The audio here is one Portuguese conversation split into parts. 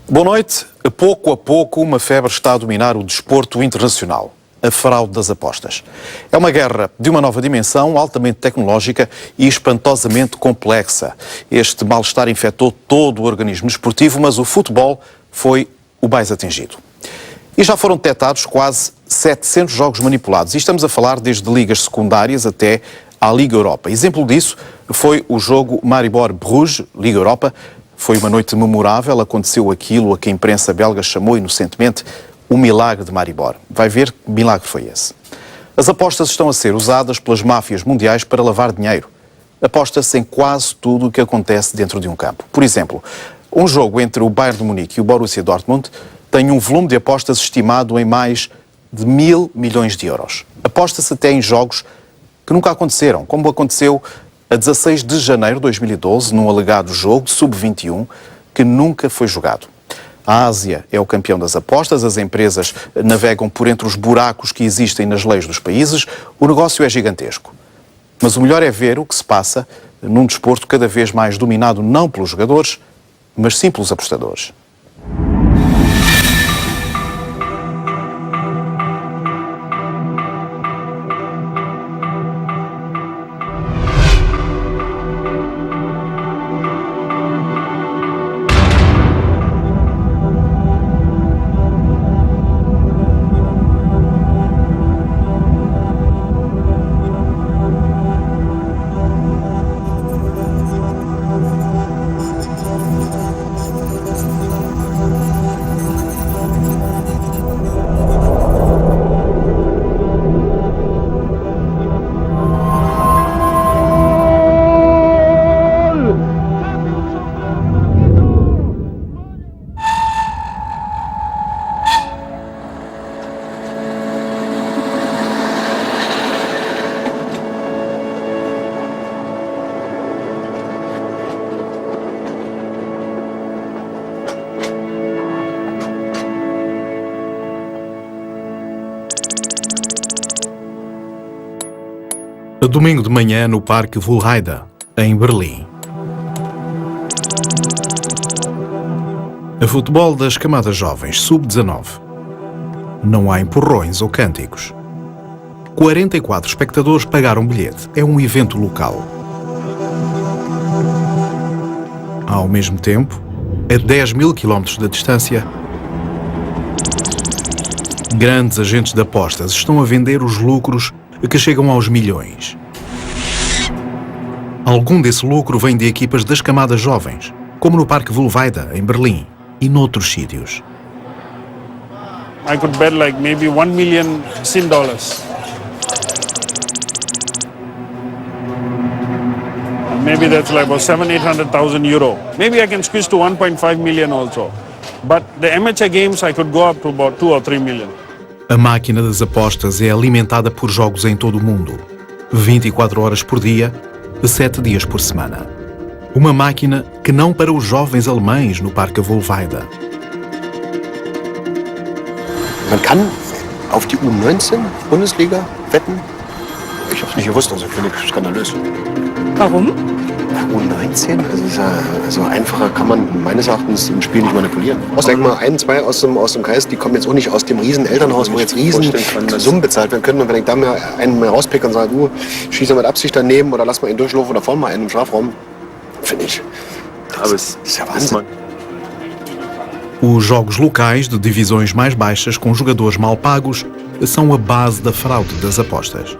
Boa noite. A pouco, uma febre está a dominar o desporto internacional. A fraude das apostas. É uma guerra de uma nova dimensão, altamente tecnológica e espantosamente complexa. Este mal-estar infectou todo o organismo desportivo, mas o futebol foi o mais atingido. E já foram detectados quase 700 jogos manipulados. E estamos a falar desde ligas secundárias até à Liga Europa. Exemplo disso foi o jogo Maribor-Bruges, Liga Europa. Foi uma noite memorável, aconteceu aquilo a que a imprensa belga chamou inocentemente o milagre de Maribor. Vai ver que milagre foi esse. As apostas estão a ser usadas pelas máfias mundiais para lavar dinheiro. Aposta-se em quase tudo o que acontece dentro de um campo. Por exemplo, um jogo entre o Bayern de Munique e o Borussia Dortmund tem um volume de apostas estimado em mais de 1.000 milhões de euros. Aposta-se até em jogos que nunca aconteceram, como aconteceu a 16 de janeiro de 2012, num alegado jogo de sub-21 que nunca foi jogado. A Ásia é o campeão das apostas, as empresas navegam por entre os buracos que existem nas leis dos países, o negócio é gigantesco. Mas o melhor é ver o que se passa num desporto cada vez mais dominado não pelos jogadores, mas sim pelos apostadores. Domingo de manhã no Parque Wohlheide, em Berlim. A futebol das camadas jovens, sub-19. Não há empurrões ou cânticos. 44 espectadores pagaram bilhete. É um evento local. Ao mesmo tempo, a 10.000 quilómetros de distância, grandes agentes de apostas estão a vender os lucros que chegam aos milhões. Algum desse lucro vem de equipas das camadas jovens, como no Parque Wohlheide, em Berlim, e noutros sítios. I could bet like maybe $1 million SIN dollars. Maybe that's like about 700,000-800,000 euro. Maybe I can squeeze to 1.5 million also. But the amateur games I could go up to about 2 or 3 million. A máquina das apostas é alimentada por jogos em todo o mundo, 24 horas por dia, 7 dias por semana. Uma máquina que não para os jovens alemães no Parque Wohlheide. Man kann auf die U19 Bundesliga wetten? Ich habe es nicht gewusst, also finde ich skandalös. Warum? U19, also einfacher kann man meines Erachtens ein Spiel nicht manipulieren. Denk mal, 1, 2 aus dem Kreis, die kommen jetzt auch nicht aus dem riesen Elternhaus, wo jetzt riesen Summen bezahlt werden können. Und wenn ich da mir einen mal rauspicke und sage, du, schieß mal mit Absicht daneben oder lass mal ihn durchlaufen oder vorne mal einen im Strafraum, finde ich, das ist ja Wahnsinn. Os jogos locais de divisões mais baixas com jogadores mal pagos são a base da fraude das apostas.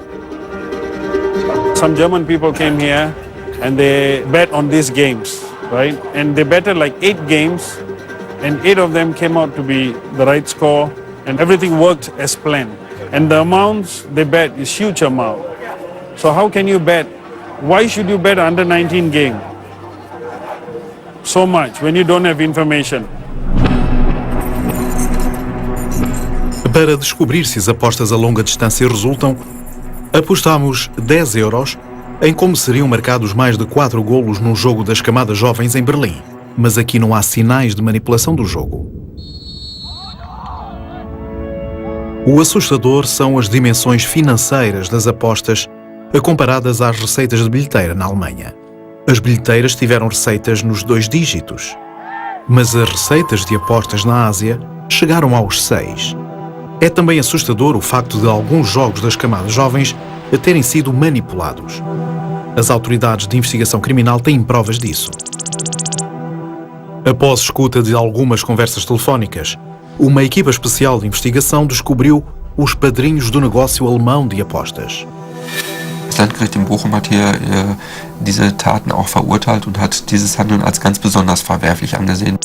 Some German people came here and they bet on these games, right? And they betted like 8 games, and 8 of them came out to be the right score, and everything worked as planned. And the amounts they bet is huge amount. So how can you bet? Why should you bet under 19 game so much when you don't have information? Para descobrir se as apostas a longa distância resultam, apostamos 10 euros em como seriam marcados mais de 4 golos num jogo das camadas jovens em Berlim. Mas aqui não há sinais de manipulação do jogo. O assustador são as dimensões financeiras das apostas comparadas às receitas de bilheteira na Alemanha. As bilheteiras tiveram receitas nos 2 dígitos. Mas as receitas de apostas na Ásia chegaram aos 6. É também assustador o facto de alguns jogos das camadas jovens terem sido manipulados. As autoridades de investigação criminal têm provas disso. Após escuta de algumas conversas telefónicas, uma equipa especial de investigação descobriu os padrinhos do negócio alemão de apostas. Das Landgericht in Bochum hat hier diese Taten auch verurteilt und hat dieses Handeln als ganz besonders verwerflich angesehen.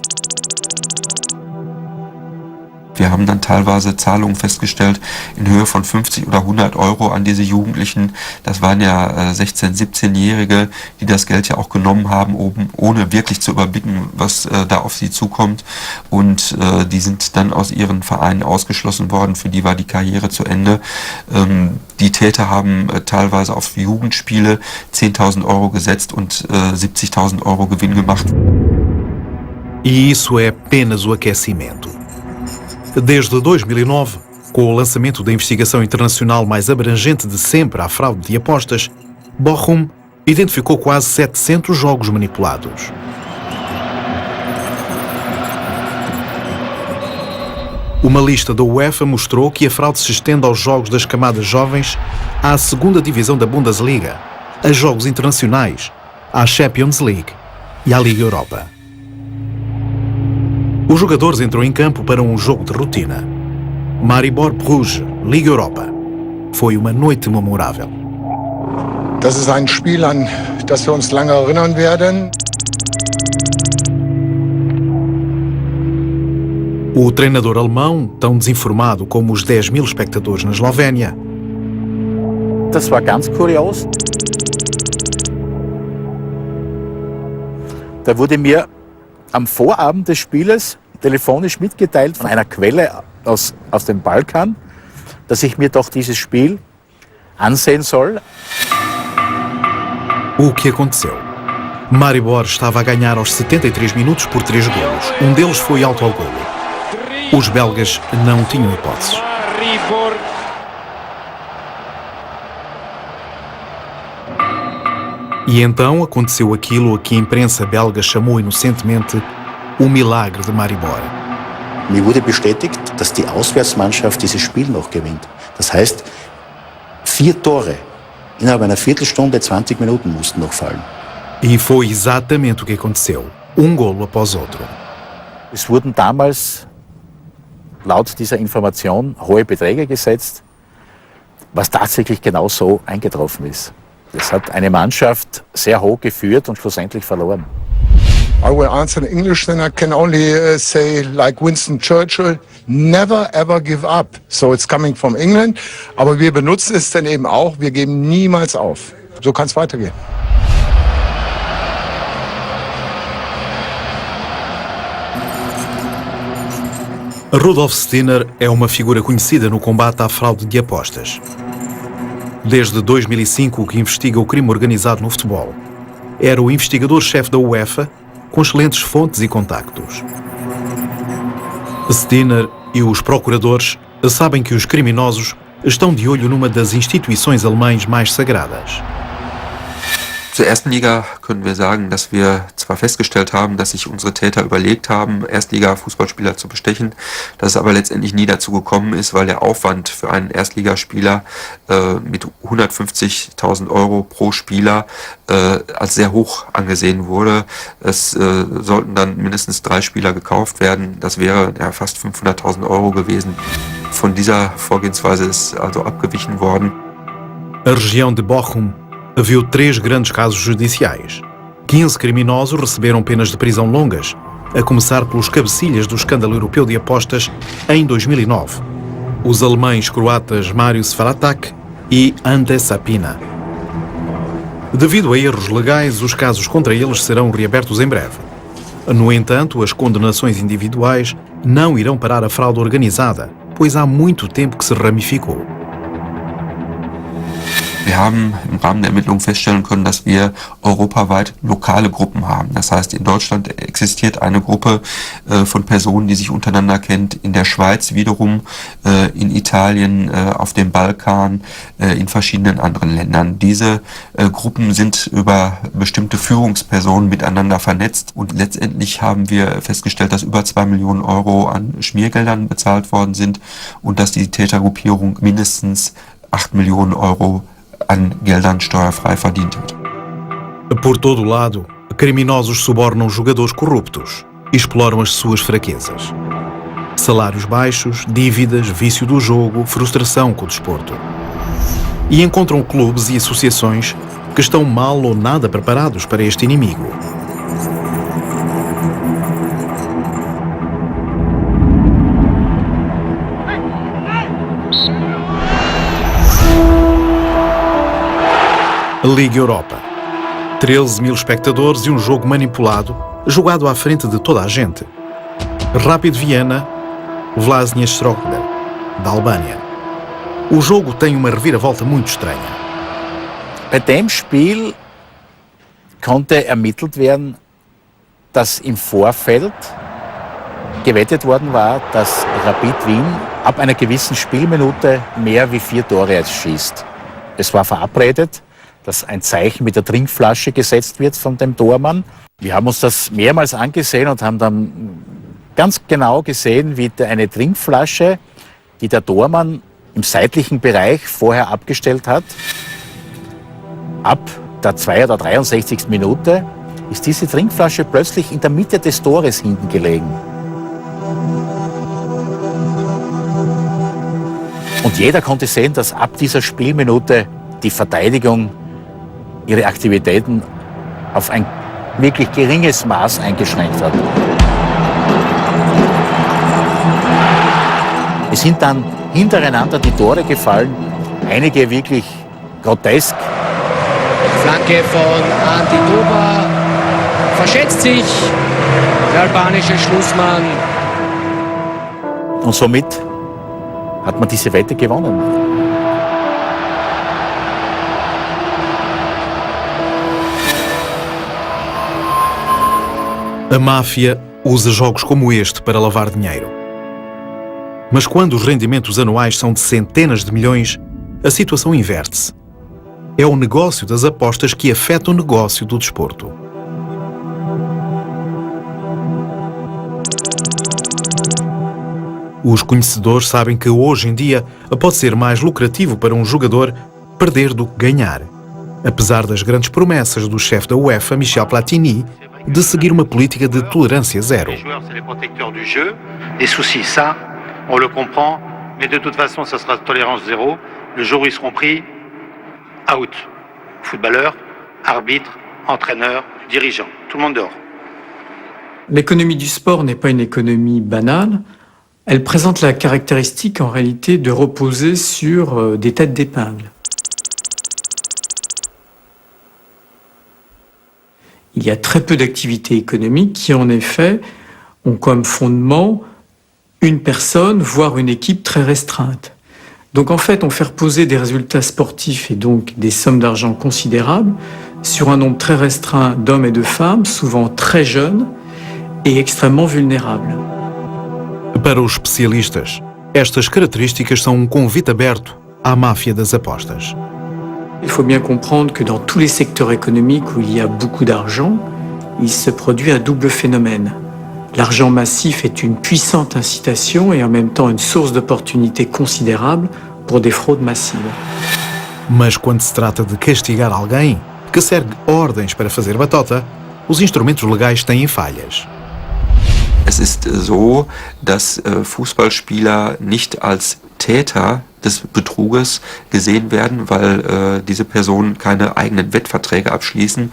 Wir haben dann teilweise Zahlungen festgestellt in Höhe von 50 oder 100 Euro an diese Jugendlichen. Das waren ja 16-, 17-Jährige, die das Geld ja auch genommen haben, ohne wirklich zu überblicken, was da auf sie zukommt. Und die sind dann aus ihren Vereinen ausgeschlossen worden. Für die war die Karriere zu Ende. Die Täter haben teilweise auf Jugendspiele 10.000 Euro gesetzt und 70.000 Euro Gewinn gemacht. E isso é apenas o aquecimento. Desde 2009, com o lançamento da investigação internacional mais abrangente de sempre à fraude de apostas, Bochum identificou quase 700 jogos manipulados. Uma lista da UEFA mostrou que a fraude se estende aos jogos das camadas jovens, à segunda divisão da Bundesliga, a jogos internacionais, à Champions League e à Liga Europa. Os jogadores entram em campo para um jogo de rotina. Maribor Bruges, Liga Europa. Foi uma noite memorável. Das ist ein Spiel, an das wir uns lange erinnern werden. O treinador alemão, tão desinformado como os 10.000 espectadores na Eslovénia. Das war ganz kurios. Da wurde mir am Vorabend des Spieles telefonisch mitgeteilt von einer Quelle aus dem Balkan, dass ich mir doch dieses Spiel ansehen soll. O que aconteceu? Maribor estava a ganhar aos 73 minutos por 3 golos. Um deles foi autogolo. Os belgas não tinham hipóteses. E então aconteceu aquilo a que a imprensa belga chamou inocentemente o milagre de Maribor. Mir wurde bestätigt, dass die Auswärtsmannschaft dieses Spiel noch gewinnt. Das heißt, 4 Tore innerhalb einer Viertelstunde, 20 Minuten mussten noch fallen. E foi exatamente o que aconteceu. Um golo após outro. Es wurden damals laut dieser Information hohe Beträge gesetzt, was tatsächlich genau so eingetroffen ist. Das hat eine Mannschaft sehr hoch geführt und schlussendlich verloren. I will answer in English, then I can only say, like Winston Churchill, never ever give up. So it's coming from England, aber wir benutzen es dann eben auch, wir geben niemals auf. So kann es weitergehen. Rudolf Steiner é uma figura conhecida no combate à fraude de apostas. Desde 2005 que investiga o crime organizado no futebol. Era o investigador-chefe da UEFA, com excelentes fontes e contactos. Steiner e os procuradores sabem que os criminosos estão de olho numa das instituições alemãs mais sagradas. Zur ersten Liga können wir sagen, dass wir zwar festgestellt haben, dass sich unsere Täter überlegt haben, Erstliga-Fußballspieler zu bestechen, dass es aber letztendlich nie dazu gekommen ist, weil der Aufwand für einen Erstligaspieler mit 150.000 Euro pro Spieler als sehr hoch angesehen wurde. Es sollten dann mindestens 3 Spieler gekauft werden. Das wäre ja fast 500.000 Euro gewesen. Von dieser Vorgehensweise ist also abgewichen worden. A região de Bochum viu 3 grandes casos judiciais. 15 criminosos receberam penas de prisão longas, a começar pelos cabecilhas do escândalo europeu de apostas em 2009. Os alemães croatas Marius Faratak e Ante Sapina. Devido a erros legais, os casos contra eles serão reabertos em breve. No entanto, as condenações individuais não irão parar a fraude organizada, pois há muito tempo que se ramificou. Wir haben im Rahmen der Ermittlungen feststellen können, dass wir europaweit lokale Gruppen haben. Das heißt, in Deutschland existiert eine Gruppe von Personen, die sich untereinander kennt, in der Schweiz wiederum, in Italien, auf dem Balkan, in verschiedenen anderen Ländern. Diese Gruppen sind über bestimmte Führungspersonen miteinander vernetzt und letztendlich haben wir festgestellt, dass über 2 Millionen Euro an Schmiergeldern bezahlt worden sind und dass die Tätergruppierung mindestens 8 Millionen Euro an Geldern steuerfrei verdient hat. Por todo lado, criminosos subornam jogadores corruptos e exploram as suas fraquezas. Salários baixos, dívidas, vício do jogo, frustração com o desporto. E encontram clubes e associações que estão mal ou nada preparados para este inimigo. Liga Europa. 13 mil espectadores e um jogo manipulado, jogado à frente de toda a gente. Rapid Viena, Vlasnia Strohda, da Albânia. O jogo tem uma reviravolta muito estranha. Bei dem Spiel konnte ermittelt werden, dass im Vorfeld gewettet worden war, dass Rapid Wien ab einer gewissen Spielminute mehr wie 4 Tore erschießt. Es war verabredet, dass ein Zeichen mit der Trinkflasche gesetzt wird von dem Tormann. Wir haben uns das mehrmals angesehen und haben dann ganz genau gesehen, wie eine Trinkflasche, die der Tormann im seitlichen Bereich vorher abgestellt hat, ab der 63. Minute ist diese Trinkflasche plötzlich in der Mitte des Tores hinten gelegen. Und jeder konnte sehen, dass ab dieser Spielminute die Verteidigung ihre Aktivitäten auf ein wirklich geringes Maß eingeschränkt hat. Es sind dann hintereinander die Tore gefallen, einige wirklich grotesk. Flanke von Antidova, verschätzt sich der albanische Schlussmann. Und somit hat man diese Wette gewonnen. A máfia usa jogos como este para lavar dinheiro. Mas quando os rendimentos anuais são de centenas de milhões, a situação inverte-se. É o negócio das apostas que afeta o negócio do desporto. Os conhecedores sabem que hoje em dia pode ser mais lucrativo para um jogador perder do que ganhar, apesar das grandes promessas do chefe da UEFA, Michel Platini, de seguir uma política de tolerância zero. Les joueurs, c'est les protecteurs du jeu. Les soucis, ça, on le comprend, mais de toute façon, ça sera tolérance zéro. Le jour où ils seront pris, out. Footballeur, arbitre, entraîneur, dirigeant, tout le monde dehors. L'économie du sport n'est pas une économie banale. Elle présente la caractéristique en réalité de reposer sur des têtes d'épingle. Il y a très peu d'activités économiques qui, en effet, ont comme fondement une personne, voire une équipe très restreinte. Donc, en fait, on fait reposer des résultats sportifs et donc des sommes d'argent considérables sur un nombre très restreint d'hommes et de femmes, souvent très jeunes et extrêmement vulnérables. Para os especialistas, estas características são convite aberto à máfia das apostas. Il faut bien comprendre que dans tous les secteurs économiques où il y a beaucoup d'argent, il se produit un double phénomène. L'argent massif est une puissante incitation et en même temps une source d'opportunités considérable pour des fraudes massives. Mas quando se trata de castigar alguém que segue ordens para fazer batota, os instrumentos legais têm falhas. Es ist so, dass Fußballspieler nicht als Täter des Betruges gesehen werden, weil diese Personen keine eigenen Wettverträge abschließen.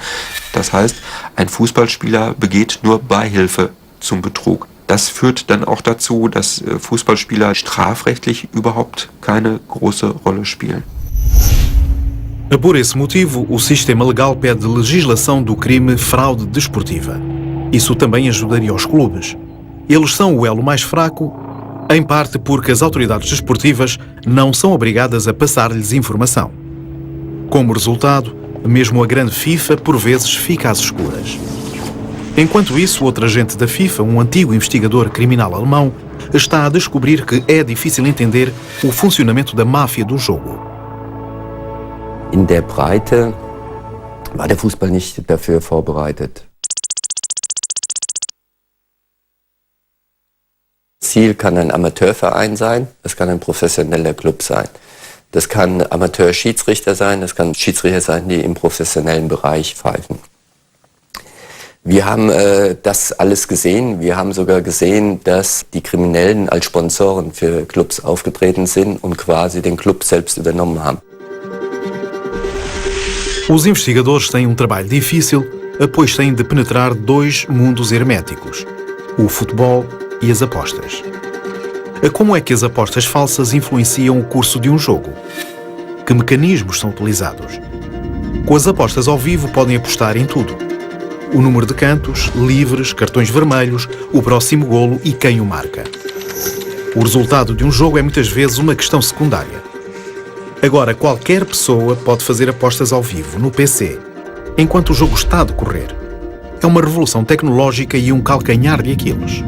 Das heißt, ein Fußballspieler begeht nur Beihilfe zum Betrug. Das führt dann auch dazu, dass Fußballspieler strafrechtlich überhaupt keine große Rolle spielen. Por esse motivo, o sistema legal pede legislação do crime fraude desportiva. Isso também ajudaria os clubes. Eles são o elo mais fraco, em parte porque as autoridades desportivas não são obrigadas a passar-lhes informação. Como resultado, mesmo a grande FIFA por vezes fica às escuras. Enquanto isso, outro agente da FIFA, um antigo investigador criminal alemão, está a descobrir que é difícil entender o funcionamento da máfia do jogo. In der Breite war der Fußball nicht dafür vorbereitet. Ziel kann ein Amateurverein sein, das kann ein professioneller Club sein. Das kann Amateur-Schiedsrichter sein, das kann Schiedsrichter sein, die im professionellen Bereich pfeifen. Wir haben das alles gesehen. Wir haben sogar gesehen, dass die Kriminellen als Sponsoren für Clubs aufgetreten sind und quasi den Club selbst übernommen haben. Os investigadores têm trabalho difícil, pois têm de penetrar dois mundos herméticos: o futebol e as apostas. Como é que as apostas falsas influenciam o curso de um jogo? Que mecanismos são utilizados? Com as apostas ao vivo podem apostar em tudo: o número de cantos, livres, cartões vermelhos, o próximo golo e quem o marca. O resultado de um jogo é muitas vezes uma questão secundária. Agora, qualquer pessoa pode fazer apostas ao vivo no PC, enquanto o jogo está a decorrer. É uma revolução tecnológica e um calcanhar de Aquiles.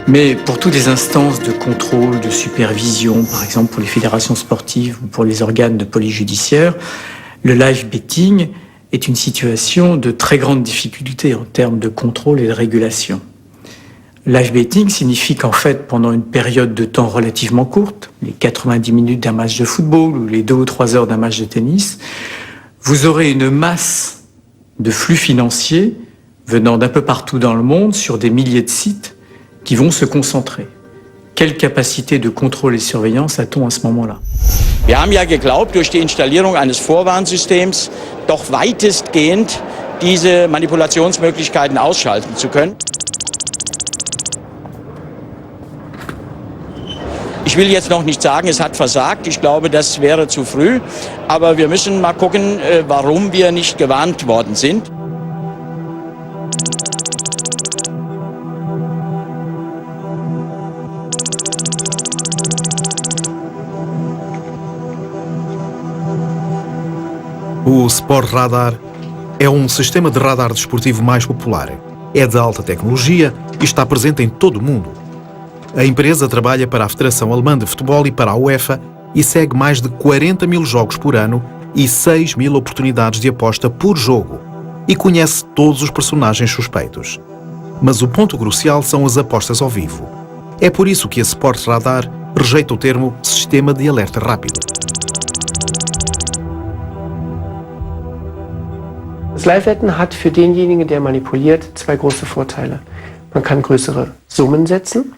Mais pour toutes les instances de contrôle, de supervision, par exemple pour les fédérations sportives ou pour les organes de police judiciaire, le live betting est une situation de très grande difficulté en termes de contrôle et de régulation. Live betting signifie qu'en fait, pendant une période de temps relativement courte, les 90 minutes d'un match de football ou les 2 ou 3 heures d'un match de tennis, vous aurez une masse de flux financiers venant d'un peu partout dans le monde sur des milliers de sites qui vont se concentrer. Quelle capacité de contrôle et surveillance a-t-on à ce moment-là? Wir haben ja geglaubt, durch die Installierung eines Vorwarnsystems doch weitestgehend diese Manipulationsmöglichkeiten ausschalten zu können. Ich will jetzt noch nicht sagen, es hat versagt. Ich glaube, das wäre zu früh. Aber wir müssen mal gucken, warum wir nicht gewarnt worden sind. O Sport Radar é sistema de radar desportivo mais popular. É de alta tecnologia e está presente em todo o mundo. A empresa trabalha para a Federação Alemã de Futebol e para a UEFA e segue mais de 40 mil jogos por ano e 6 mil oportunidades de aposta por jogo e conhece todos os personagens suspeitos. Mas o ponto crucial são as apostas ao vivo. É por isso que a Sport Radar rejeita o termo sistema de alerta rápido. Das Live-Wetten hat für denjenigen, der manipuliert, 2 große Vorteile. Man kann größere Summen setzen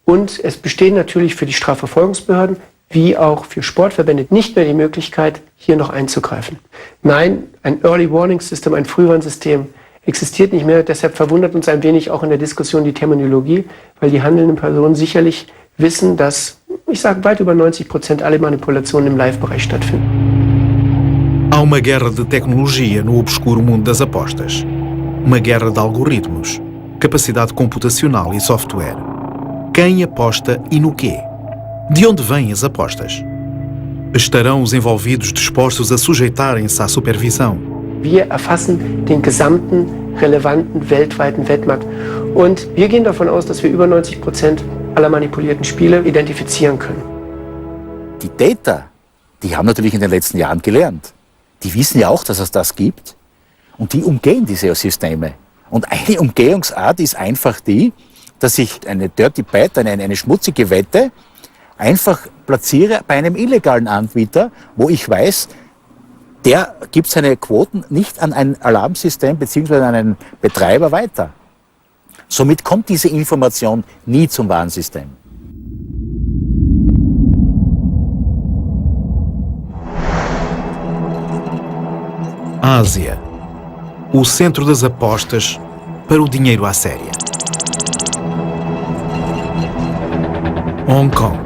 und es besteht natürlich für die Strafverfolgungsbehörden wie auch für Sportverbände nicht mehr die Möglichkeit, hier noch einzugreifen. Nein, ein Early Warning System, ein Frühwarnsystem existiert nicht mehr. Deshalb verwundert uns ein wenig auch in der Diskussion die Terminologie, weil die handelnden Personen sicherlich wissen, dass, ich sage, weit über 90% alle Manipulationen im Live-Bereich stattfinden. Há uma guerra de tecnologia no obscuro mundo das apostas. Uma guerra de algoritmos, capacidade computacional e software. Quem aposta e no quê? De onde vêm as apostas? Estarão os envolvidos dispostos a sujeitarem-se à supervisão? Wir erfassen den gesamten relevanten weltweiten Wettmarkt und wir gehen davon aus, dass wir über 90% aller manipulierten Spiele identifizieren können. Die Täter, die haben natürlich in den letzten Jahren gelernt. Die wissen ja auch, dass es das gibt und die umgehen diese Systeme. Und eine Umgehungsart ist einfach die, dass ich eine Dirty Bet, eine schmutzige Wette, einfach platziere bei einem illegalen Anbieter, wo ich weiß, der gibt seine Quoten nicht an ein Alarmsystem bzw. an einen Betreiber weiter. Somit kommt diese Information nie zum Warnsystem. Ásia, o centro das apostas para o dinheiro à séria. Hong Kong,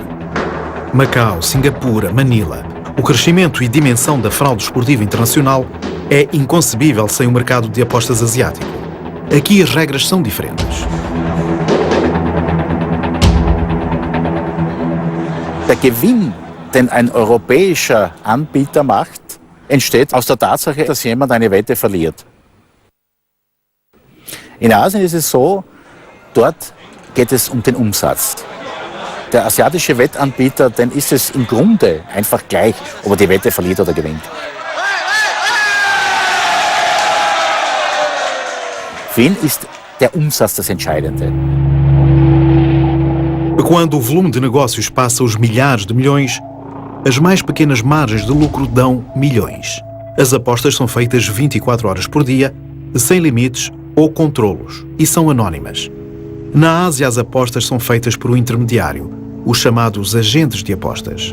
Macau, Singapura, Manila. O crescimento e dimensão da fraude esportiva internacional é inconcebível sem o mercado de apostas asiático. Aqui as regras são diferentes. Der Gewinn, den ein europäischer Anbieter macht, entsteht aus der Tatsache, dass jemand eine Wette verliert. In Asien ist es so, dort geht es um den Umsatz. Der asiatische Wettanbieter, den ist es im Grunde einfach gleich, ob er die Wette verliert oder gewinnt. Für ihn ist der Umsatz das Entscheidende. Quando o volume de negócios passa os milhares de milhões, as mais pequenas margens de lucro dão milhões. As apostas são feitas 24 horas por dia, sem limites ou controlos, e são anónimas. Na Ásia, as apostas são feitas por um intermediário, os chamados agentes de apostas.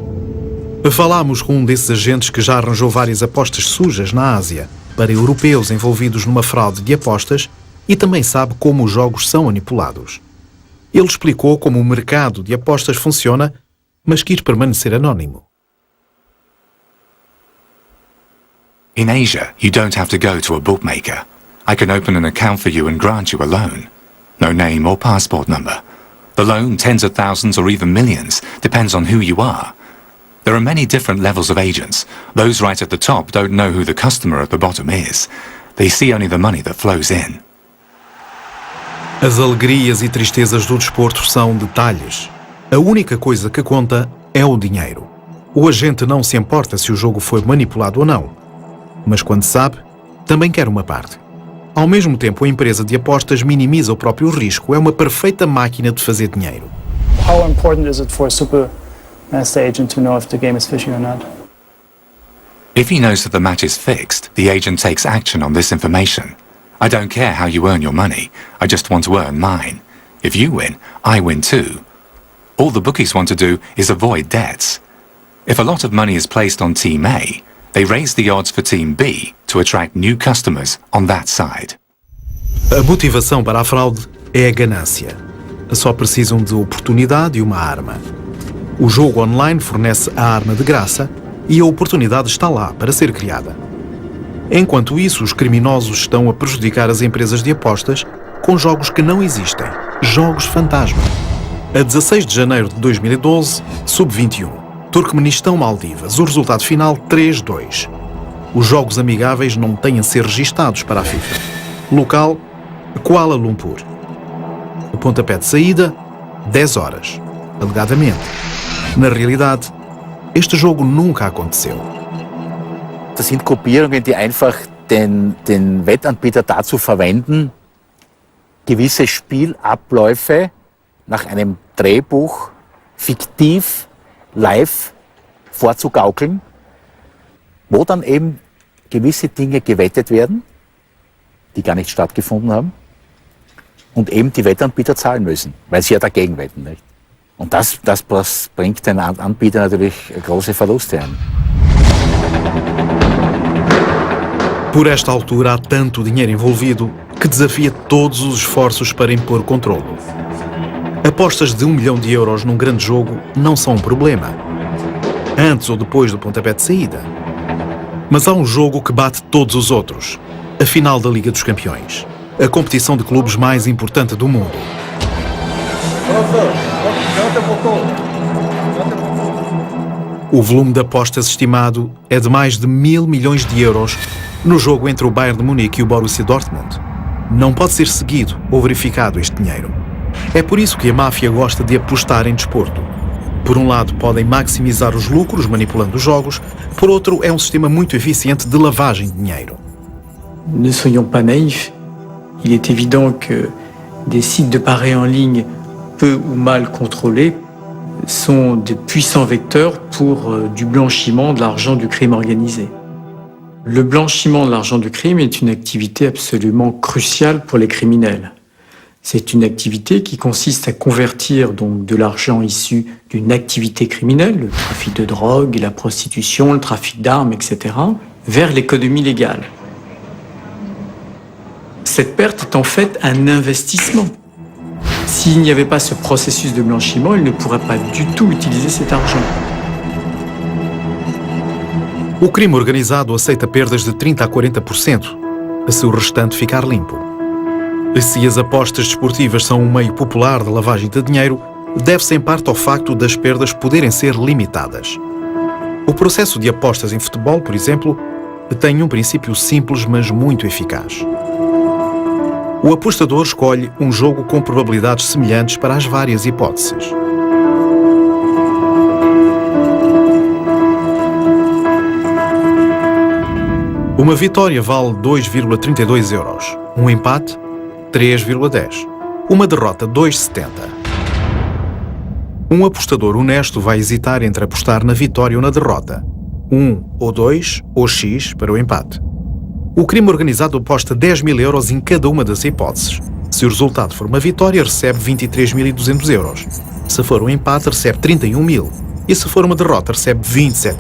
Falámos com um desses agentes que já arranjou várias apostas sujas na Ásia para europeus envolvidos numa fraude de apostas e também sabe como os jogos são manipulados. Ele explicou como o mercado de apostas funciona, mas quis permanecer anónimo. In Asia, you don't have to go to a bookmaker. I can open an account for you and grant you a loan. No name or passport number. The loan, tens of thousands or even millions, depends on who you are. There are many different levels of agents. Those right at the top don't know who the customer at the bottom is. They see only the money that flows in. As alegrias e tristezas do desporto são detalhes. A única coisa que conta é o dinheiro. O agente não se importa se o jogo foi manipulado ou não. Mas quando sabe, também quer uma parte. Ao mesmo tempo, a empresa de apostas minimiza o próprio risco. É uma perfeita máquina de fazer dinheiro. How important is it for a super master agent to know if the game is fishy or not? If he knows that the match is fixed, the agent takes action on this information. I don't care how you earn your money. I just want to earn mine. If you win, I win too. All the bookies want to do is avoid debts. If a lot of money is placed on Team A, they raise the odds for Team B to attract new customers on that side. A motivação para a fraude é a ganância. Só precisam de oportunidade e uma arma. O jogo online fornece a arma de graça e a oportunidade está lá para ser criada. Enquanto isso, os criminosos estão a prejudicar as empresas de apostas com jogos que não existem, jogos fantasma. A 16 de janeiro de 2012, Sub-21, Turcomenistão-Maldivas, o resultado final 3-2. Os jogos amigáveis não têm a ser registados para a FIFA. Local, Kuala Lumpur. O pontapé de saída, 10 horas, alegadamente. Na realidade, este jogo nunca aconteceu. Das sind Gruppierungen, die einfach den Wettanbieter dazu verwenden, gewisse Spielabläufe nach einem Drehbuch fiktiv live vorzugaukeln, wo dann eben gewisse Dinge gewettet werden, die gar nicht stattgefunden haben, und eben die Wettanbieter zahlen müssen, weil sie ja dagegen wetten. Nicht? Und das bringt den Anbieter natürlich große Verluste an. Por esta altura há tanto dinheiro envolvido que desafia todos os esforços para impor controle. Apostas de 1 milhão de euros num grande jogo não são um problema, antes ou depois do pontapé de saída. Mas há um jogo que bate todos os outros, a final da Liga dos Campeões, a competição de clubes mais importante do mundo. O volume de apostas estimado é de mais de 1.000 milhões de euros no jogo entre o Bayern de Munique e o Borussia Dortmund. Não pode ser seguido ou verificado este dinheiro. É por isso que a máfia gosta de apostar em desporto. Por um lado, podem maximizar os lucros manipulando os jogos, por outro, é um sistema muito eficiente de lavagem de dinheiro. Ne soyons pas naïfs. Il est évident que des sites de paris en ligne peu ou mal contrôlés sont de puissants vecteurs pour du blanchiment de l'argent du crime organisé. Le blanchiment de l'argent du crime est une activité absolument cruciale pour les criminels. C'est une activité qui consiste à convertir donc de l'argent issu d'une activité criminelle, le trafic de drogue, la prostitution, le trafic d'armes, etc., vers l'économie légale. Cette perte est en fait un investissement. S'il n'y avait pas ce processus de blanchiment, il ne pourrait pas du tout utiliser cet argent. O crime organizado aceita perdas de 30% a 40%, se o restante ficar limpo. Se as apostas desportivas são um meio popular de lavagem de dinheiro, deve-se em parte ao facto das perdas poderem ser limitadas. O processo de apostas em futebol, por exemplo, tem um princípio simples, mas muito eficaz. O apostador escolhe um jogo com probabilidades semelhantes para as várias hipóteses. Uma vitória vale 2,32 euros, um empate 3,10, uma derrota 2,70. Um apostador honesto vai hesitar entre apostar na vitória ou na derrota, 1 ou 2 ou X para o empate. O crime organizado aposta 10.000 euros em cada uma das hipóteses. Se o resultado for uma vitória, recebe 23.200 euros. Se for um empate, recebe 31.000. E se for uma derrota, recebe 27.000.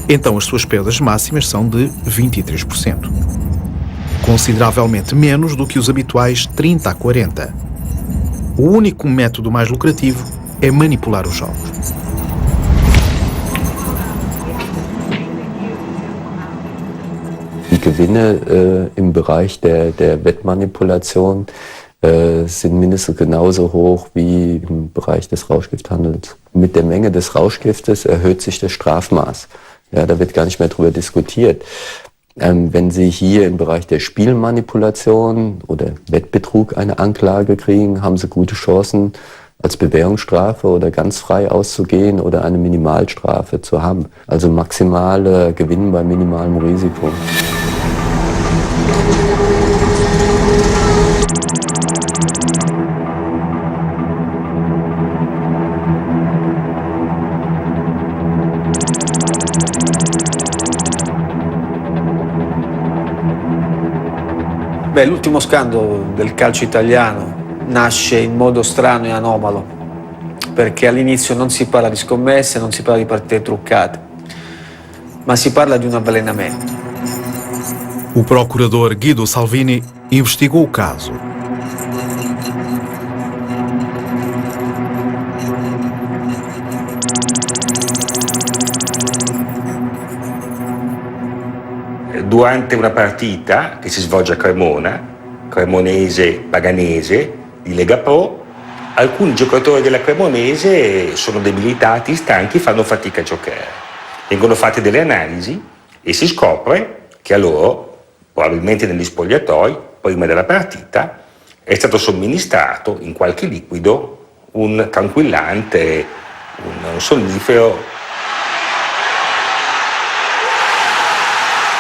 Então as suas perdas máximas são de 23%. Consideravelmente menos do que os habituais 30% a 40%. O único método mais lucrativo é manipular os jogos. Die Gewinne im Bereich der Wettmanipulation sind mindestens genauso hoch wie im Bereich des Rauschgifthandels. Mit der Menge des Rauschgiftes erhöht sich das Strafmaß. Ja, da wird gar nicht mehr drüber diskutiert. Wenn Sie hier im Bereich der Spielmanipulation oder Wettbetrug eine Anklage kriegen, haben Sie gute Chancen, als Bewährungsstrafe oder ganz frei auszugehen oder eine Minimalstrafe zu haben. Also maximale Gewinn bei minimalem Risiko. Beh, l'ultimo scandalo del calcio italiano nasce in modo strano e anomalo, perché all'inizio non si parla di scommesse, non si parla di partite truccate, ma si parla di un avvelenamento. O procurador Guido Salvini investigou o caso. Durante una partita che si svolge a Cremona, Cremonese-Paganese di Lega Pro, alcuni giocatori della Cremonese sono debilitati, stanchi, fanno fatica a giocare. Vengono fatte delle analisi e si scopre che a loro, probabilmente negli spogliatoi, prima della partita, è stato somministrato in qualche liquido un tranquillante, un sonnifero.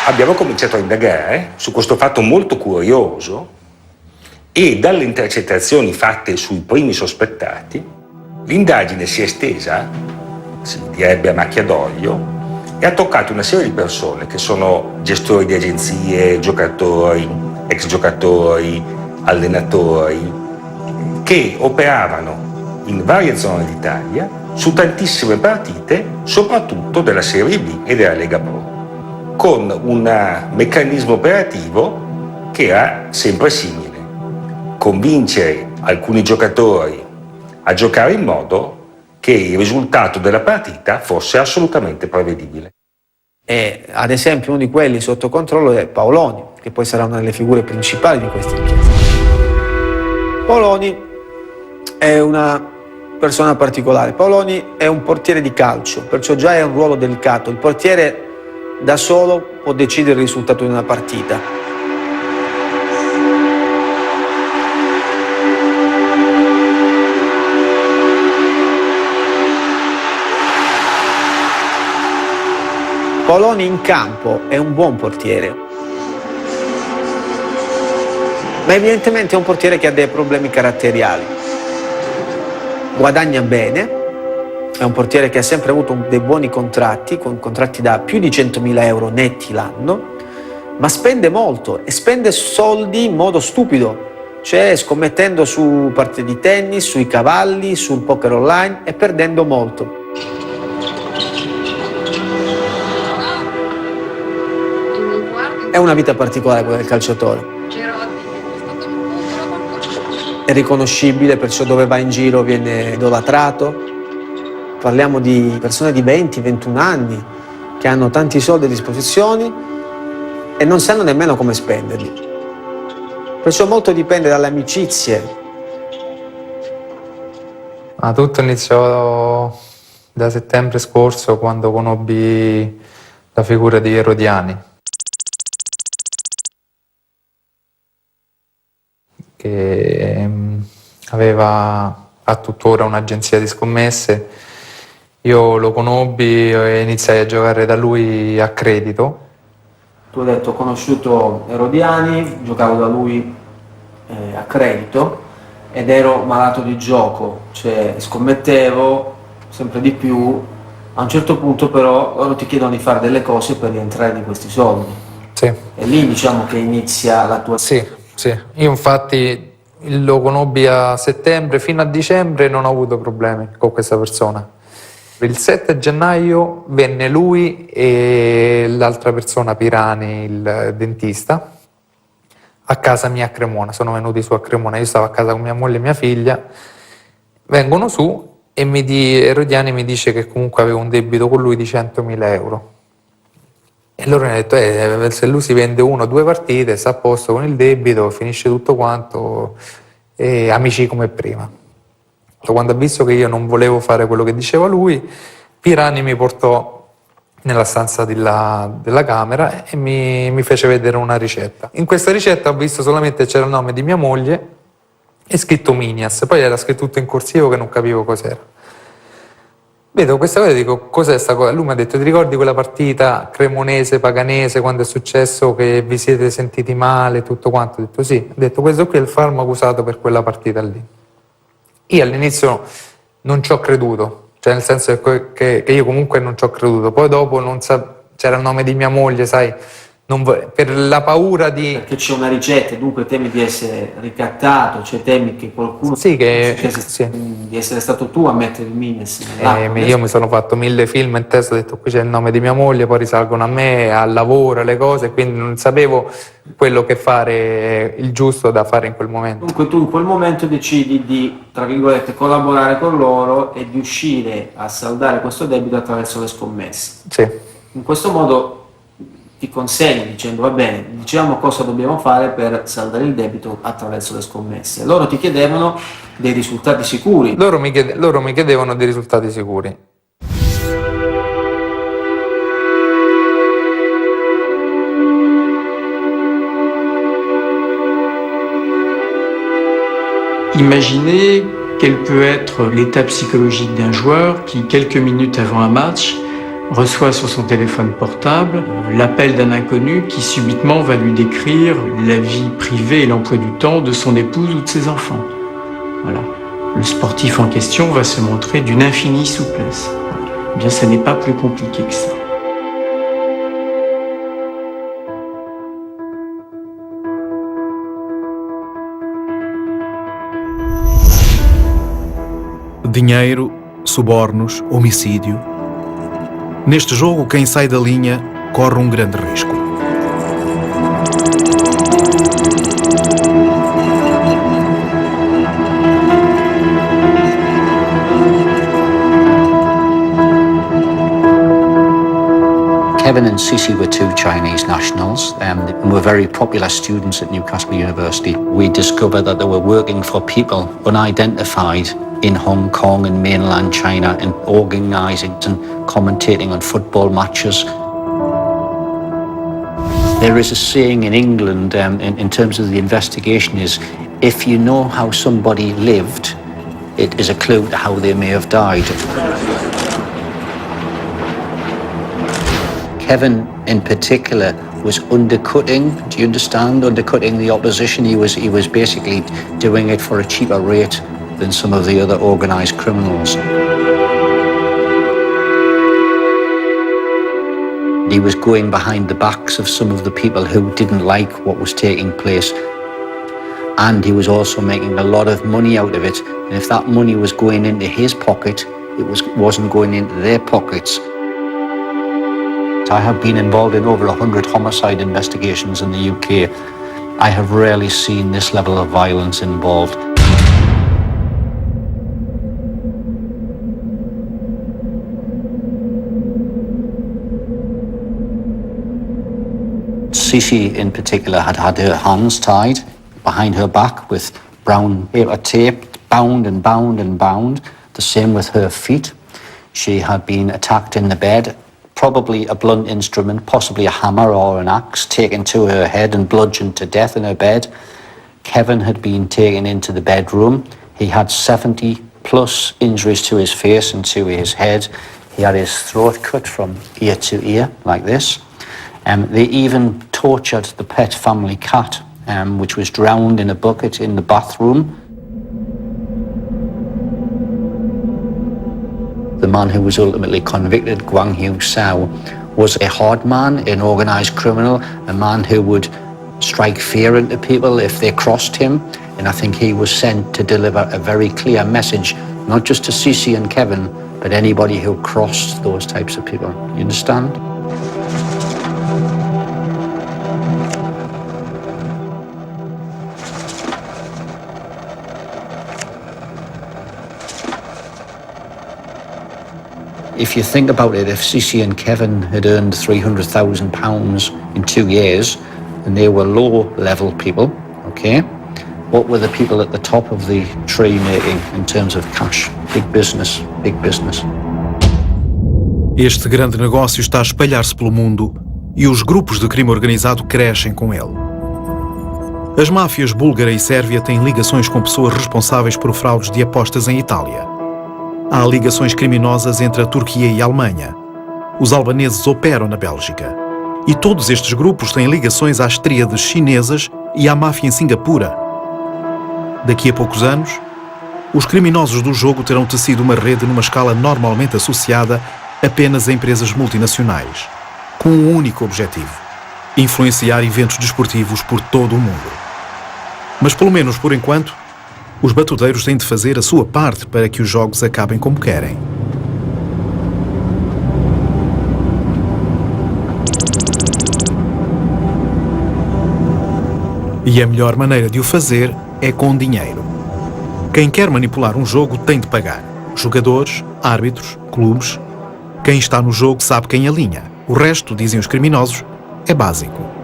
Abbiamo cominciato a indagare su questo fatto molto curioso e dalle intercettazioni fatte sui primi sospettati l'indagine si è estesa, si direbbe a macchia d'olio, e ha toccato una serie di persone che sono gestori di agenzie, giocatori, ex giocatori, allenatori, che operavano in varie zone d'Italia su tantissime partite, soprattutto della Serie B e della Lega Pro, con un meccanismo operativo che era sempre simile: convincere alcuni giocatori a giocare in modo che il risultato della partita fosse assolutamente prevedibile. E ad esempio uno di quelli sotto controllo è Paoloni, che poi sarà una delle figure principali di questa inchiesta. Paoloni è una persona particolare. Paoloni è un portiere di calcio, perciò già è un ruolo delicato. Il portiere da solo può decidere il risultato di una partita. Paoloni in campo è un buon portiere, ma evidentemente è un portiere che ha dei problemi caratteriali. Guadagna bene, è un portiere che ha sempre avuto dei buoni contratti, con contratti da più di 100.000 euro netti l'anno, ma spende molto e spende soldi in modo stupido, cioè scommettendo su partite di tennis, sui cavalli, sul poker online e perdendo molto. È una vita particolare quella del calciatore. È riconoscibile, perciò dove va in giro viene idolatrato. Parliamo di persone di 20-21 anni che hanno tanti soldi a disposizione e non sanno nemmeno come spenderli. Perciò molto dipende dalle amicizie Tutto iniziò da settembre scorso, quando conobbi la figura di Erodiani, che ha tuttora un'agenzia di scommesse. Io lo conobbi e iniziai a giocare da lui a credito. Tu hai detto, ho conosciuto Erodiani, giocavo da lui a credito ed ero malato di gioco, cioè scommettevo sempre di più. A un certo punto però loro ti chiedono di fare delle cose per rientrare di questi soldi. Sì. E lì diciamo che inizia la tua... Sì. Io infatti lo conobbi a settembre, fino a dicembre non ho avuto problemi con questa persona. Il 7 gennaio venne lui e l'altra persona, Pirani, il dentista, a casa mia a Cremona. Sono venuti su a Cremona, io stavo a casa con mia moglie e mia figlia. Vengono su e Erodiani mi dice che comunque avevo un debito con lui di 100.000 euro. E loro mi hanno detto, se lui si vende 1 o 2 partite, sta a posto con il debito, finisce tutto quanto, e amici come prima. Quando ha visto che io non volevo fare quello che diceva lui, Pirani mi portò nella stanza della camera e mi fece vedere una ricetta. In questa ricetta ho visto solamente c'era il nome di mia moglie e scritto Minias, poi era scritto tutto in corsivo che non capivo cos'era. Vedo questa cosa e dico, cos'è sta cosa? Lui mi ha detto, ti ricordi quella partita Cremonese-Paganese quando è successo che vi siete sentiti male, tutto quanto? Ho detto sì, ha detto questo qui è il farmaco usato per quella partita lì. Io all'inizio non ci ho creduto, cioè nel senso che io comunque non ci ho creduto, poi dopo c'era il nome di mia moglie, sai, per la paura di... Perché c'è una ricetta, dunque temi di essere ricattato, cioè temi che qualcuno... Sì, di essere stato tu a mettere il Mines nell'acqua. Io mi sono fatto 1000 film in testa, ho detto qui c'è il nome di mia moglie, poi risalgono a me, al lavoro, alle cose, quindi non sapevo quello che fare, il giusto da fare in quel momento. Dunque tu in quel momento decidi di, tra virgolette, collaborare con loro e di uscire a saldare questo debito attraverso le scommesse. Sì. In questo modo ti consegni dicendo va bene, diciamo cosa dobbiamo fare per saldare il debito attraverso le scommesse. Loro ti chiedevano dei risultati sicuri. Loro mi chiedevano dei risultati sicuri. Imaginez quelle peut être l'état psychologique d'un joueur qui, quelques minutes avant un match, reçoit sur son téléphone portable l'appel d'un inconnu qui subitement va lui décrire la vie privée et l'emploi du temps de son épouse ou de ses enfants. Voilà. Le sportif en question va se montrer d'une infinie souplesse. Eh bien, ça n'est pas plus compliqué que ça. Dinheiro, subornos, homicídio. Neste jogo, quem sai da linha corre um grande risco. Kevin and Sisi were two Chinese nationals and were very popular students at Newcastle University. We discovered that they were working for people unidentified in Hong Kong and mainland China and organising and commentating on football matches. There is a saying in England in terms of the investigation is, if you know how somebody lived, it is a clue to how they may have died. Kevin in particular was undercutting, do you understand, undercutting the opposition. He was basically doing it for a cheaper rate than some of the other organised criminals. He was going behind the backs of some of the people who didn't like what was taking place. And he was also making a lot of money out of it. And if that money was going into his pocket, it wasn't going into their pockets. I have been involved in over 100 homicide investigations in the UK. I have rarely seen this level of violence involved. Sisi in particular had her hands tied behind her back with brown paper tape, bound and bound and bound. The same with her feet. She had been attacked in the bed, probably a blunt instrument, possibly a hammer or an axe, taken to her head and bludgeoned to death in her bed. Kevin had been taken into the bedroom. He had 70 plus injuries to his face and to his head. He had his throat cut from ear to ear, like this. They even tortured the pet family cat, which was drowned in a bucket in the bathroom. The man who was ultimately convicted, Guang Hu Sao, was a hard man, an organised criminal, a man who would strike fear into people if they crossed him. And I think he was sent to deliver a very clear message, not just to Cici and Kevin, but anybody who crossed those types of people. You understand? If you think about it, if Cici and Kevin had earned £300,000 in 2 years, and they were low-level people, okay, what were the people at the top of the tree making in terms of cash? Big business, big business. Este grande negócio está a espalhar-se pelo mundo e os grupos de crime organizado crescem com ele. As máfias búlgara e sérvia têm ligações com pessoas responsáveis por fraudes de apostas em Itália. Há ligações criminosas entre a Turquia e a Alemanha. Os albaneses operam na Bélgica. E todos estes grupos têm ligações às tríades chinesas e à máfia em Singapura. Daqui a poucos anos, os criminosos do jogo terão tecido uma rede numa escala normalmente associada apenas a empresas multinacionais, com um único objetivo: influenciar eventos desportivos por todo o mundo. Mas, pelo menos por enquanto, os batudeiros têm de fazer a sua parte para que os jogos acabem como querem. E a melhor maneira de o fazer é com dinheiro. Quem quer manipular um jogo tem de pagar. Jogadores, árbitros, clubes. Quem está no jogo sabe quem alinha. O resto, dizem os criminosos, é básico.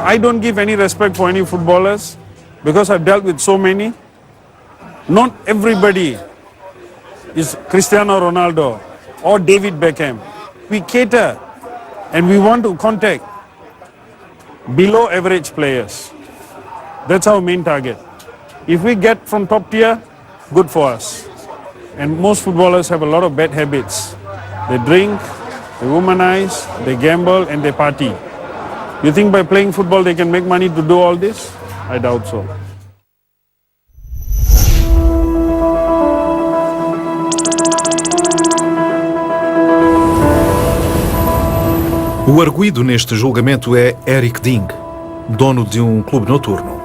I don't give any respect for any footballers because I've dealt with so many. Not everybody is Cristiano Ronaldo or David Beckham. We cater and we want to contact below average players. That's our main target. If we get from top tier, good for us. And most footballers have a lot of bad habits. They drink, they womanize, they gamble and they party. You think by playing football they can make money to do all this? I doubt so. O arguido neste julgamento é Eric Ding, dono de um clube noturno.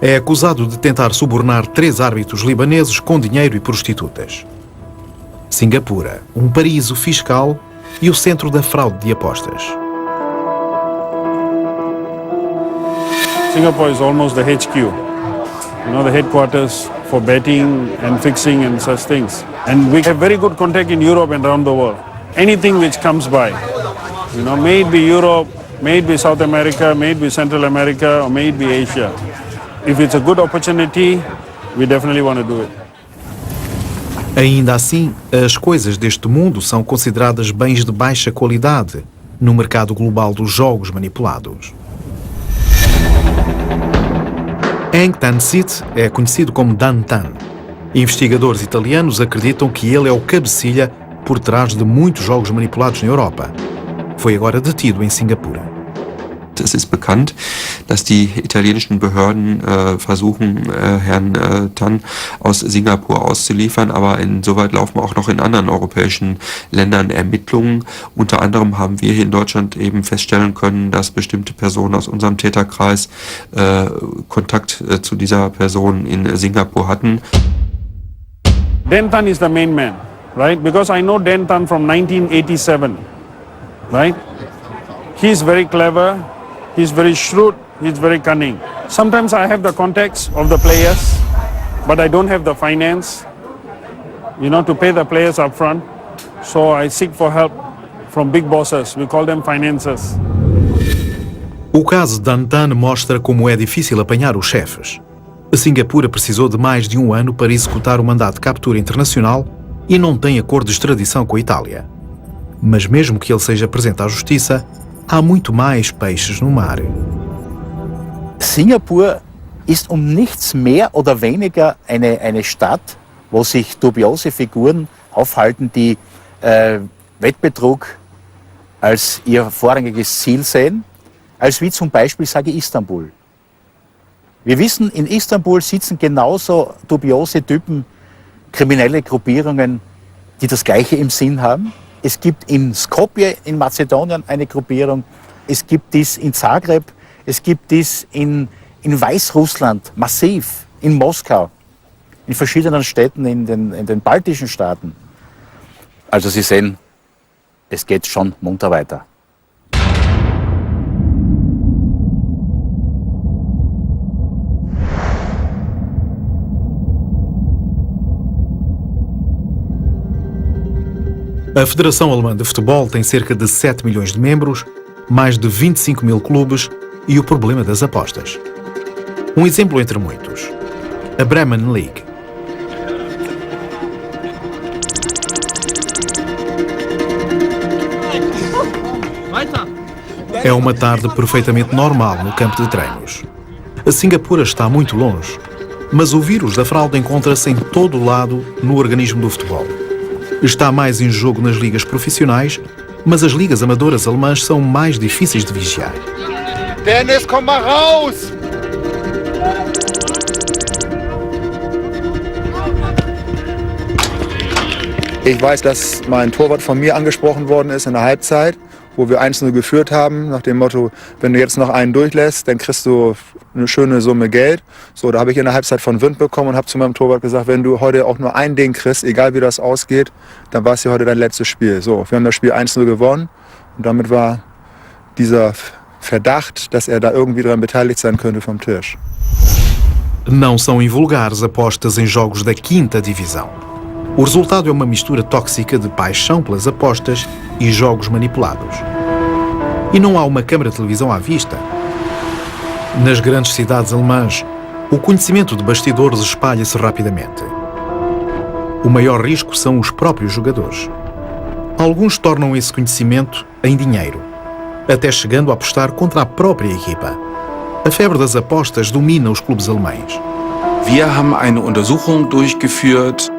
É acusado de tentar subornar 3 árbitros libaneses com dinheiro e prostitutas. Singapura, um paraíso fiscal e o centro da fraude de apostas. Singapore is almost the HQ, you know, the headquarters for betting and fixing and such things. And we have very good contact in Europe and around the world. Anything which comes by, you know, may it be Europe, may it be South America, may it be Central America, or may it be Asia. If it's a good opportunity, we definitely want to do it. Ainda assim, as coisas deste mundo são consideradas bens de baixa qualidade no mercado global dos jogos manipulados. Eng Tan-Sith é conhecido como Dan Tan. Investigadores italianos acreditam que ele é o cabecilha por trás de muitos jogos manipulados na Europa. Foi agora detido em Singapura. Es ist bekannt, dass die italienischen Behörden versuchen, Herrn Tan aus Singapur auszuliefern, aber insoweit laufen auch noch in anderen europäischen Ländern Ermittlungen. Unter anderem haben wir hier in Deutschland eben feststellen können, dass bestimmte Personen aus unserem Täterkreis Kontakt zu dieser Person in Singapur hatten. Dan Tan is the main man, right? Because I know Dan Tan from 1987, right? He's very clever. He's very shrewd, he's very cunning. Sometimes I have the contacts of the players, but I don't have the finance, you know, to pay the players up front. So I seek for help from big bosses. We call them financiers. O caso de Dantan mostra como é difícil apanhar os chefes. A Singapura precisou de mais de um ano para executar o mandato de captura internacional e não tem acordo de extradição com a Itália. Mas mesmo que ele seja presente à justiça, há muito mais peixes no mar. Singapur ist nichts mehr oder weniger eine Stadt, wo sich dubiose Figuren aufhalten, die Wettbetrug als ihr vorrangiges Ziel sehen, als wie zum Beispiel, sage ich, Istanbul. Wir wissen, in Istanbul sitzen genauso dubiose Typen, kriminelle Gruppierungen, die das Gleiche im Sinn haben. Es gibt in Skopje in Mazedonien eine Gruppierung, es gibt dies in Zagreb, es gibt dies in Weißrussland massiv, in Moskau, in verschiedenen Städten in den baltischen Staaten. Also Sie sehen, es geht schon munter weiter. A Federação Alemã de Futebol tem cerca de 7 milhões de membros, mais de 25 mil clubes e o problema das apostas. Um exemplo entre muitos. A Bremen League. É uma tarde perfeitamente normal no campo de treinos. A Singapura está muito longe, mas o vírus da fraude encontra-se em todo o lado no organismo do futebol. Está mais em jogo nas ligas profissionais, mas as ligas amadoras alemãs são mais difíceis de vigiar. Dennis, komm mal raus! Ich weiß, dass mein Torwart von mir angesprochen worden ist in der Halbzeit, wo wir 1-0 geführt haben, nach dem Motto, wenn du jetzt noch einen durchlässt, dann kriegst du eine schöne Summe Geld. So, da habe ich in der Halbzeit von Wind bekommen und habe zu meinem Torwart gesagt, wenn du heute auch nur ein Ding kriegst, egal wie das ausgeht, dann war es ja heute dein letztes Spiel. So, wir haben das Spiel 1-0 gewonnen und damit war dieser Verdacht, dass er da irgendwie daran beteiligt sein könnte, vom Tisch. Não são invulgares apostas em jogos da 5ª divisão. O resultado é uma mistura tóxica de paixão pelas apostas e jogos manipulados. E não há uma câmara de televisão à vista. Nas grandes cidades alemãs, o conhecimento de bastidores espalha-se rapidamente. O maior risco são os próprios jogadores. Alguns tornam esse conhecimento em dinheiro, até chegando a apostar contra a própria equipa. A febre das apostas domina os clubes alemães. Wir haben eine Untersuchung durchgeführt.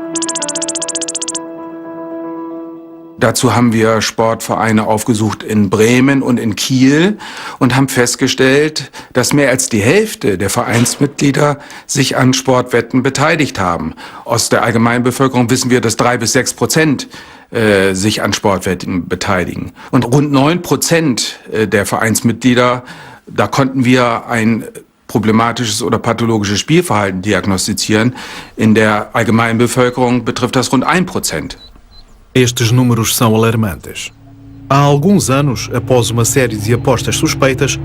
Dazu haben wir Sportvereine aufgesucht in Bremen und in Kiel und haben festgestellt, dass mehr als die Hälfte der Vereinsmitglieder sich an Sportwetten beteiligt haben. Aus der Allgemeinbevölkerung wissen wir, dass 3-6% sich an Sportwetten beteiligen. Und rund 9% der Vereinsmitglieder, da konnten wir ein problematisches oder pathologisches Spielverhalten diagnostizieren. In der Allgemeinbevölkerung betrifft das rund 1%. Estes números são alarmantes. Há alguns anos, após uma série de apostas suspeitas,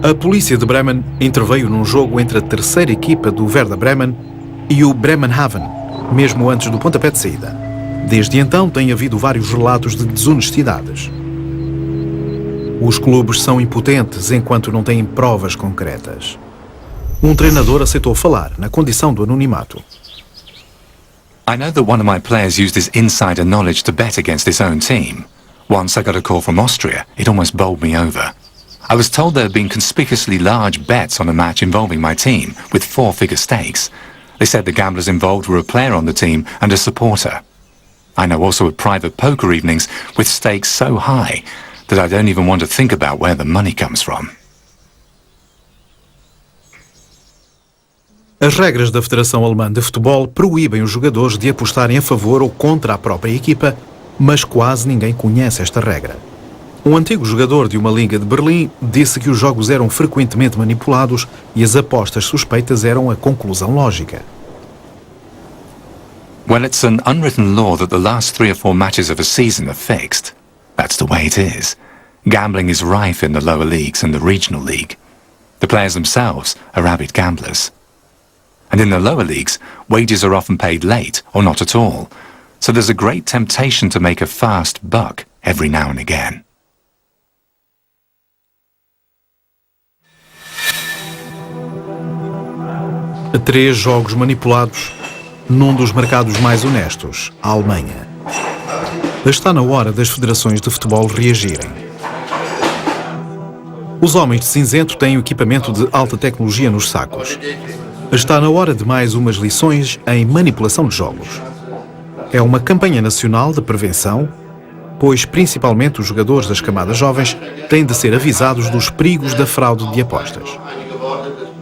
a polícia de Bremen interveio num jogo entre a terceira equipa do Werder Bremen e o Bremenhaven, mesmo antes do pontapé de saída. Desde então tem havido vários relatos de desonestidades. Os clubes são impotentes enquanto não têm provas concretas. Um treinador aceitou falar na condição do anonimato. I know that one of my players used his insider knowledge to bet against his own team. Once I got a call from Austria, it almost bowled me over. I was told there had been conspicuously large bets on a match involving my team, with 4-figure stakes. They said the gamblers involved were a player on the team and a supporter. I know also of private poker evenings with stakes so high that I don't even want to think about where the money comes from. As regras da Federação Alemã de Futebol proíbem os jogadores de apostarem a favor ou contra a própria equipa, mas quase ninguém conhece esta regra. Um antigo jogador de uma liga de Berlim disse que os jogos eram frequentemente manipulados e as apostas suspeitas eram a conclusão lógica. Well, it's an unwritten law that the last 3 or 4 matches of a season are fixed. That's the way it is. Gambling is rife in the lower leagues and the regional league. The players themselves are avid gamblers. And in the lower leagues, wages are often paid late or not at all. So there's a great temptation to make a fast buck every now and again. 3 jogos manipulados num dos mercados mais honestos, a Alemanha. Está na hora das federações de futebol reagirem. Os homens de cinzento têm o equipamento de alta tecnologia nos sacos. Está na hora de mais umas lições em manipulação de jogos. É uma campanha nacional de prevenção, pois principalmente os jogadores das camadas jovens têm de ser avisados dos perigos da fraude de apostas.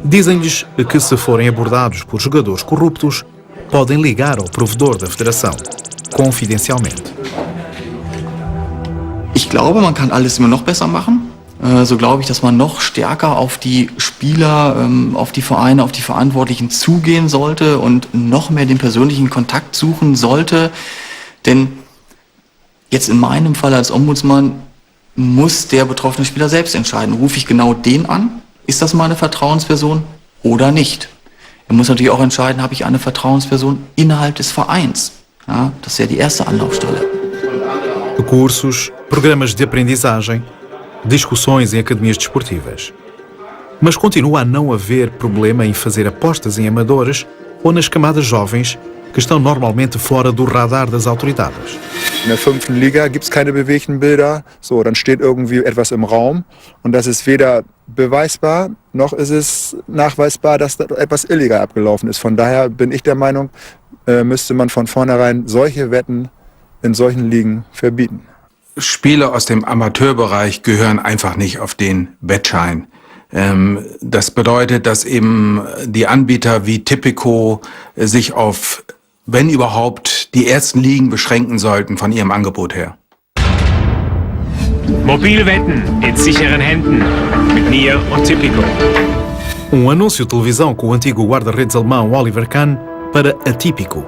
Dizem-lhes que se forem abordados por jogadores corruptos, podem ligar ao provedor da federação, confidencialmente. Ich glaube, man kann alles immer noch besser machen. So glaube ich, dass man noch stärker auf die Spieler, auf die Vereine, auf die Verantwortlichen zugehen sollte und noch mehr den persönlichen Kontakt suchen sollte. Denn jetzt in meinem Fall als Ombudsmann muss der betroffene Spieler selbst entscheiden. Rufe ich genau den an? Ist das meine Vertrauensperson oder nicht? Er muss natürlich auch entscheiden, habe ich eine Vertrauensperson innerhalb des Vereins? Ja, das ist ja die erste Anlaufstelle. Cursos, programas de aprendizagem, discussões em academias desportivas. Mas continua a não haver problema em fazer apostas em amadores ou nas camadas jovens que estão normalmente fora do radar das autoridades. In der 5. Liga gibt es keine bewegten Bilder. So, dann steht irgendwie etwas im Raum und das ist weder beweisbar, noch ist es nachweisbar, dass da etwas illegal abgelaufen ist. Von daher bin ich der Meinung, müsste man von vornherein solche Wetten in solchen Ligen verbieten. Spieler aus dem Amateurbereich gehören einfach nicht auf den Wettschein. Das bedeutet, dass eben die Anbieter wie Tipico sich auf, wenn überhaupt, die ersten Ligen beschränken sollten von ihrem Angebot her. Mobilwetten in sicheren Händen mit Nier und Tipico. Anúncio de televisão com o antigo guarda-redes alemão Oliver Kahn para a Tipico,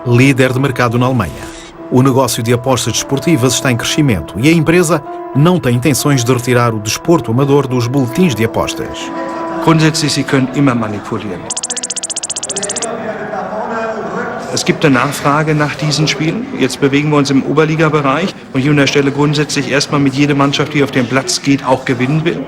líder de mercado na Alemanha. O negócio de apostas desportivas está em crescimento e a empresa não tem intenções de retirar o desporto amador dos boletins de apostas. Grundsätzlich, Sie können immer manipulieren. Es gibt eine Nachfrage nach diesen Spielen. Jetzt bewegen wir uns im Oberliga-Bereich und ich unterstelle grundsätzlich erstmal mit jeder Mannschaft, die auf den Platz geht, auch gewinnen will.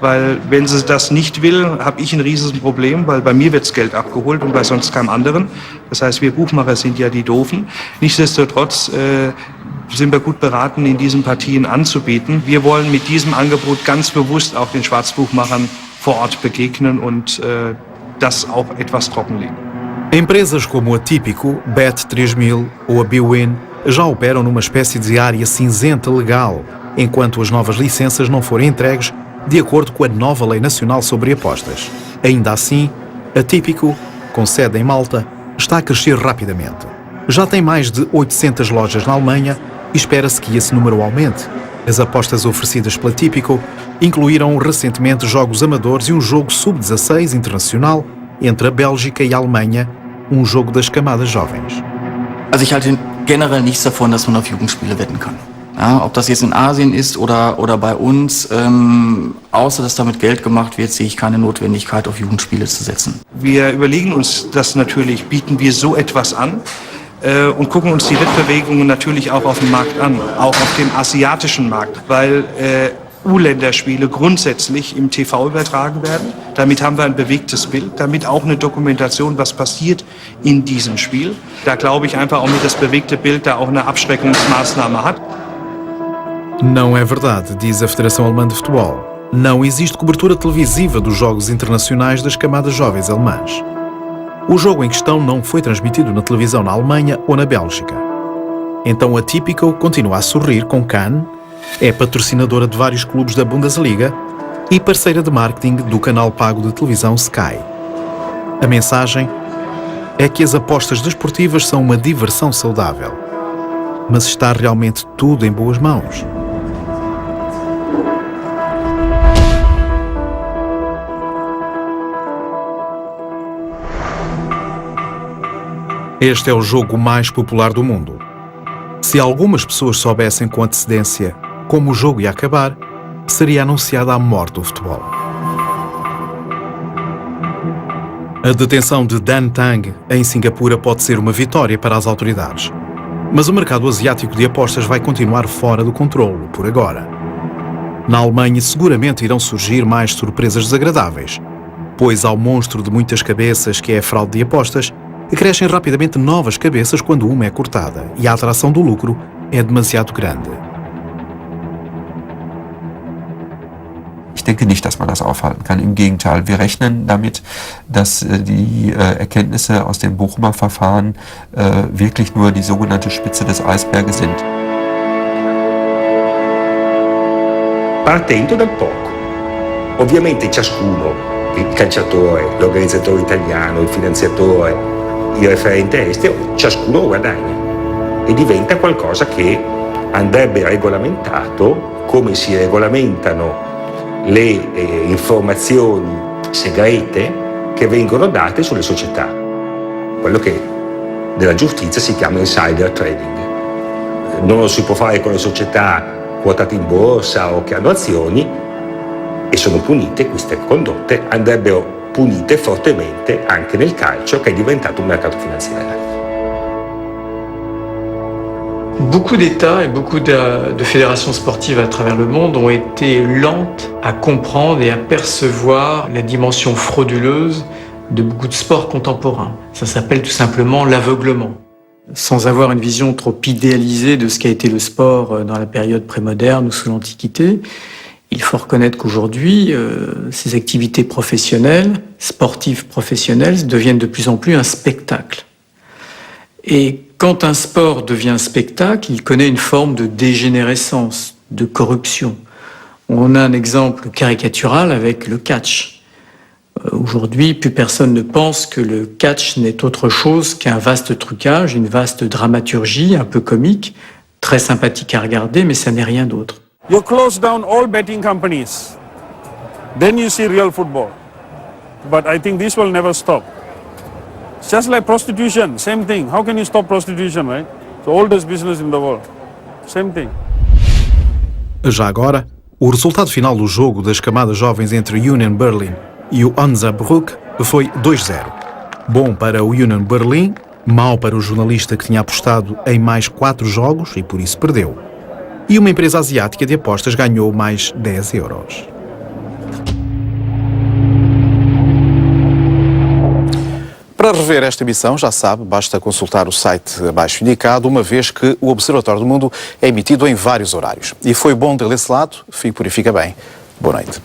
Weil wenn sie das nicht will, habe ich ein riesiges Problem, weil bei mir wird das Geld abgeholt und bei sonst keinem anderen. Das heißt, wir Buchmacher sind ja die Doofen. Nichtsdestotrotz sind wir gut beraten, in diesen Partien anzubieten. Wir wollen mit diesem Angebot ganz bewusst auch den Schwarzbuchmachern vor Ort begegnen und das auch etwas trockenlegen. Empresas como a Tipico, Bet3000 ou a Bwin já operam numa espécie de área cinzenta legal, enquanto as novas licenças não forem entregues de acordo com a nova Lei Nacional sobre Apostas. Ainda assim, a Tipico, com sede em Malta, está a crescer rapidamente. Já tem mais de 800 lojas na Alemanha e espera-se que esse número aumente. As apostas oferecidas pela Tipico incluíram recentemente jogos amadores e um jogo sub-16 internacional entre a Bélgica e a Alemanha, um jogo das camadas jovens. Also ich halte generell nichts davon, dass man auf Jugendspiele wetten kann. Ja, ob das jetzt in Asien ist oder bei uns, außer dass damit Geld gemacht wird, sehe ich keine Notwendigkeit, auf Jugendspiele zu setzen. Wir überlegen uns das natürlich, bieten wir so etwas an und gucken uns die Wettbewegungen natürlich auch auf dem Markt an, auch auf dem asiatischen Markt, weil U-Länderspiele grundsätzlich im TV übertragen werden. Damit haben wir ein bewegtes Bild, damit auch eine Dokumentation, was passiert in diesem Spiel. Da glaube ich einfach auch mit das bewegte Bild da auch eine Abschreckungsmaßnahme hat. Não é verdade, diz a Federação Alemã de Futebol. Não existe cobertura televisiva dos jogos internacionais das camadas jovens alemãs. O jogo em questão não foi transmitido na televisão na Alemanha ou na Bélgica. Então a Tipico continua a sorrir com Kahn, é patrocinadora de vários clubes da Bundesliga e parceira de marketing do canal pago de televisão Sky. A mensagem é que as apostas desportivas são uma diversão saudável. Mas está realmente tudo em boas mãos? Este é o jogo mais popular do mundo. Se algumas pessoas soubessem com antecedência como o jogo ia acabar, seria anunciada a morte do futebol. A detenção de Dan Tang em Singapura pode ser uma vitória para as autoridades. Mas o mercado asiático de apostas vai continuar fora do controle, por agora. Na Alemanha, seguramente irão surgir mais surpresas desagradáveis. pois ao monstro de muitas cabeças que é a fraude de apostas, acrescem rapidamente novas cabeças quando uma é cortada e a atração do lucro é demasiado grande. Ich denke nicht, dass man das aufhalten kann. Im Gegenteil, wir rechnen damit, dass die Erkenntnisse aus dem Bochumer Verfahren wirklich nur die sogenannte Spitze des Eisberges sind. Partendo dal poco. Ovviamente ciascuno, il calciatore, l'organizzatore italiano, il finanziatore, il referente estero, ciascuno guadagna e diventa qualcosa che andrebbe regolamentato come si regolamentano le informazioni segrete che vengono date sulle società, quello che nella giustizia si chiama insider trading. Non lo si può fare con le società quotate in borsa o che hanno azioni e sono punite, queste condotte andrebbero punite fortemente anche nel calcio che è diventato un mercato finanziario. Beaucoup d'États et beaucoup de fédérations sportives à travers le monde ont été lentes à comprendre et à percevoir la dimension frauduleuse de beaucoup de sports contemporains. Ça s'appelle tout simplement l'aveuglement. Sans avoir une vision trop idéalisée de ce qu'a été le sport dans la période prémoderne ou sous l'Antiquité, il faut reconnaître qu'aujourd'hui, ces activités professionnelles, sportives professionnelles, deviennent de plus en plus un spectacle. Et quand un sport devient un spectacle, il connaît une forme de dégénérescence, de corruption. On a un exemple caricatural avec le catch. Aujourd'hui, plus personne ne pense que le catch n'est autre chose qu'un vaste trucage, une vaste dramaturgie un peu comique, très sympathique à regarder, mais ça n'est rien d'autre. You close down all betting companies, then you see real football. But I think this will never stop. It's just like prostitution, same thing. How can you stop prostitution, right? It's the oldest business in the world. Same thing. Já agora, o resultado final do jogo das camadas jovens entre o Union Berlin e o Hansabrück foi 2-0. Bom para o Union Berlin, mau para o jornalista que tinha apostado em mais 4 jogos e por isso perdeu. E uma empresa asiática de apostas ganhou mais 10 euros. Para rever esta emissão, já sabe, basta consultar o site abaixo indicado, uma vez que o Observatório do Mundo é emitido em vários horários. E foi bom ter desse lado, fique por aí, fica bem. Boa noite.